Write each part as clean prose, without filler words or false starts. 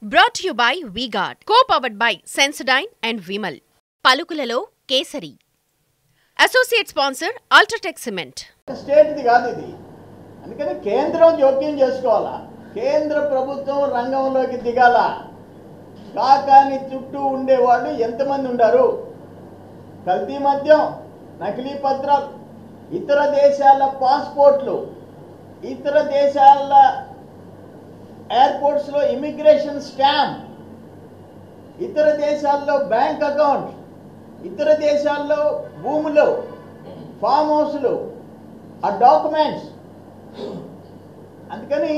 Brought to you by V-Guard, co-powered by Sensodyne and Vimal. పలుకులలో Kesari. Associate sponsor UltraTech cement. స్టేట్ది కాదు ఇది, అందుకని కేంద్రం జోక్యం చేసుకోవాలా, కేంద్ర ప్రభుత్వం రంగంలోకి దిగాల. కాకాని చుట్టూ ఉండేవాళ్ళు ఎంతమంది ఉండారు? కల్తీ మద్యం, నకిలీ పత్రాలు, ఇతర దేశాల పాస్పోర్ట్లు, ఇతర దేశాల ఎయిర్పోర్ట్స్లో ఇమిగ్రేషన్ స్కామ్, ఇతర దేశాల్లో బ్యాంక్ అకౌంట్, ఇతర దేశాల్లో భూములు, ఫామ్ హౌస్లు, ఆ డాక్యుమెంట్స్. అందుకని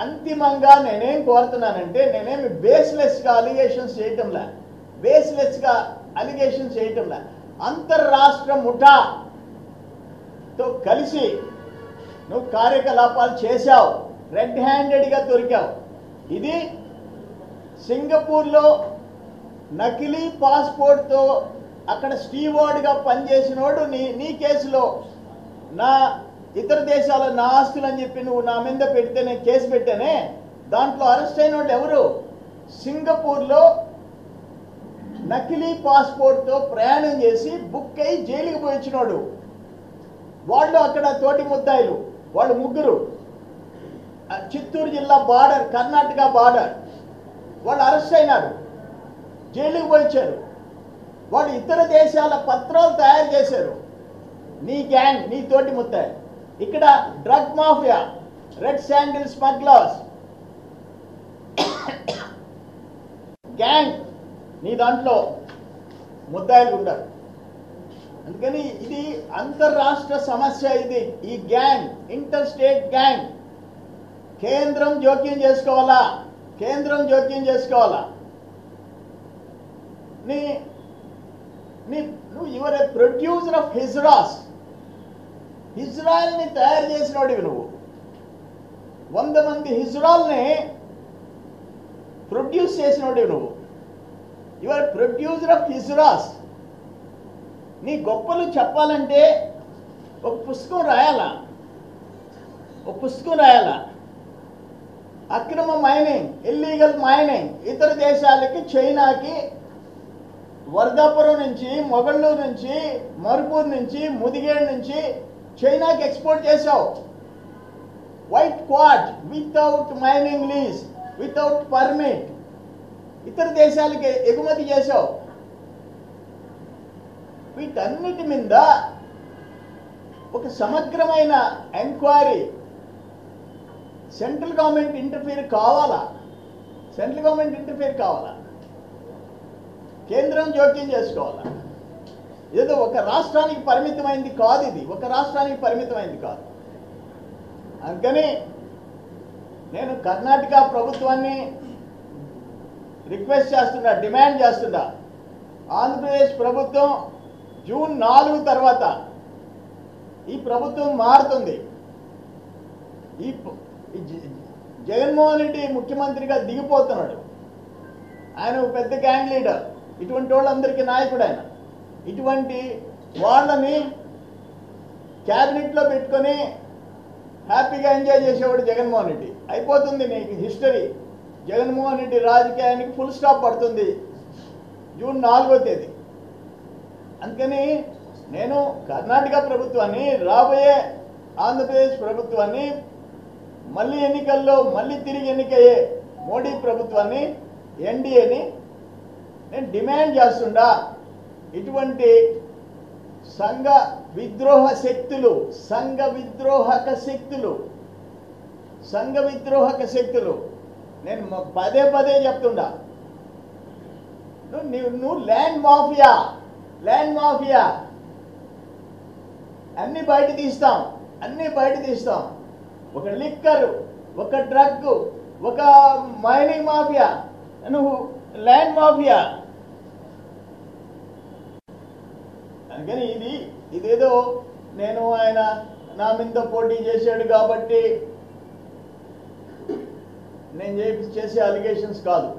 అంతిమంగా నేనేం కోరుతున్నానంటే, నేనేమి బేస్లెస్గా అలిగేషన్స్ చేయటంలా, అంతర్రాష్ట్ర ముఠాతో కలిసి నువ్వు కార్యకలాపాలు చేశావు, రెడ్ హ్యాండెడ్గా దొరికావు. ఇది సింగపూర్లో నకిలీ పాస్పోర్ట్తో అక్కడ స్టీవార్డ్గా పనిచేసినోడు నీ కేసులో నా ఇతర దేశాల నా ఆస్తులు అని చెప్పి నువ్వు నా మీద పెడితే నేను కేసు పెట్టానే, దాంట్లో అరెస్ట్ అయిన వాళ్ళు ఎవరు? సింగపూర్లో నకిలీ పాస్పోర్ట్తో ప్రయాణం చేసి బుక్ అయి జైలుకి పోయించినోడు. వాళ్ళు అక్కడ తోటి ముద్దాయిలు, వాళ్ళు ముగ్గురు. చిత్తూరు జిల్లా బార్డర్, కర్ణాటక బార్డర్, వాళ్ళు అరెస్ట్ అయినారు, జైలుకి పోయించారు. వాళ్ళు ఇతర దేశాల పత్రాలు తయారు చేశారు. నీ గ్యాంగ్, నీ తోటి ముద్దాయి. ఇక్కడ drug mafia, red sandal smugglers gang, నీ దాంట్లో ముద్దాయిలు ఉండరు. అందుకని ఇది అంతర్రాష్ట్ర సమస్య. ఇది ఈ గ్యాంగ్, ఇంటర్ స్టేట్ గ్యాంగ్. కేంద్రం జోక్యం చేసుకోవాలా. నువ్వు your a producer of hijras. హిజ్రాల్ని తయారు చేసినోడివి నువ్వు. 100 మంది హిజ్రాల్ని ప్రొడ్యూస్ చేసినోడివి నువ్వు. Your producer of hijras. నీ గొప్పలు చెప్పాలంటే ఒక పుస్తకం రాయాలా. అక్రమ మైనింగ్, ఇల్లీగల్ మైనింగ్ ఇతర దేశాలకి, చైనాకి, వర్ధాపురం నుంచి, మొగళ్ళూరు నుంచి, మరుపూర్ నుంచి, ముదిగేడు నుంచి చైనాకి ఎక్స్పోర్ట్ చేశావు. White quart without mining lease, without permit ఇతర దేశాలకి ఎగుమతి చేశావు. వీటన్నిటి మీద ఒక సమగ్రమైన ఎంక్వైరీ సెంట్రల్ గవర్నమెంట్ ఇంటర్ఫీర్ కావాలా. కేంద్రం జోక్యం చేసుకోవాలా. ఏదో ఒక రాష్ట్రానికి పరిమితమైంది కాదు ఇది, అందుకని నేను కర్ణాటక ప్రభుత్వాన్ని రిక్వెస్ట్ చేస్తున్నా, డిమాండ్ చేస్తున్నా. ఆంధ్రప్రదేశ్ ప్రభుత్వం జూన్ 4 తర్వాత ఈ ప్రభుత్వం మారుతుంది. ఈ జగన్మోహన్ రెడ్డి ముఖ్యమంత్రిగా దిగిపోతున్నాడు. ఆయన పెద్ద గ్యాంగ్ లీడర్, ఇటువంటి వాళ్ళందరికీ నాయకుడు ఆయన. ఇటువంటి వాళ్ళని క్యాబినెట్లో పెట్టుకొని హ్యాపీగా ఎంజాయ్ చేసేవాడు జగన్మోహన్ రెడ్డి. అయిపోతుంది నీకు హిస్టరీ. జగన్మోహన్ రెడ్డి రాజకీయానికి ఫుల్ స్టాప్ పడుతుంది జూన్ 4వ తేదీ. అందుకని నేను కర్ణాటక ప్రభుత్వాన్ని, రాబోయే ఆంధ్రప్రదేశ్ ప్రభుత్వాన్ని, మళ్ళీ ఎన్నికల్లో తిరిగి ఎన్నికయ్యే మోడీ ప్రభుత్వాన్ని, ఎన్డీఏని నేను డిమాండ్ చేస్తుండా. ఇటువంటి సంఘ విద్రోహక శక్తులు నేను పదే చెప్తుండా. నువ్వు ల్యాండ్ మాఫియా అన్ని బయట తీస్తాం. ఒక లిక్కర్, ఒక డ్రగ్, ఒక మైనింగ్ మాఫియా, నువ్వు ల్యాండ్ మాఫియా. అందుకని ఇదేదో నేను ఆయన నా మీద పోటీ చేశాడు కాబట్టి నేను చేసే అలిగేషన్స్ కాదు.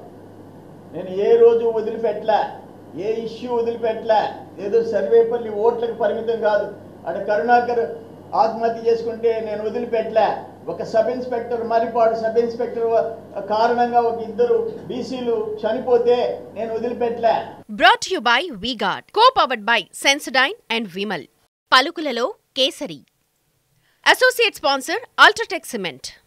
నేను ఏ రోజు వదిలిపెట్టలే, ఏ ఇష్యూ వదిలిపెట్టలే. ఏదో సర్వేపల్లి ఓట్లకు పరిమితం కాదు. అక్కడ కరుణాకర్ ఆత్మహత్య చేసుకుంటే నేను వదిలిపెట్టలే. ఒక sub inspector Marripadu sub inspector కారణంగా ఒక ఇద్దరు బీసీలు చనిపోతే నేను వదిలిపెట్టలే. Brought to you by V-Guard, co-powered by Sensodyne and Vimal. పలుకులలో kesari. Associate sponsor Ultratech Cement.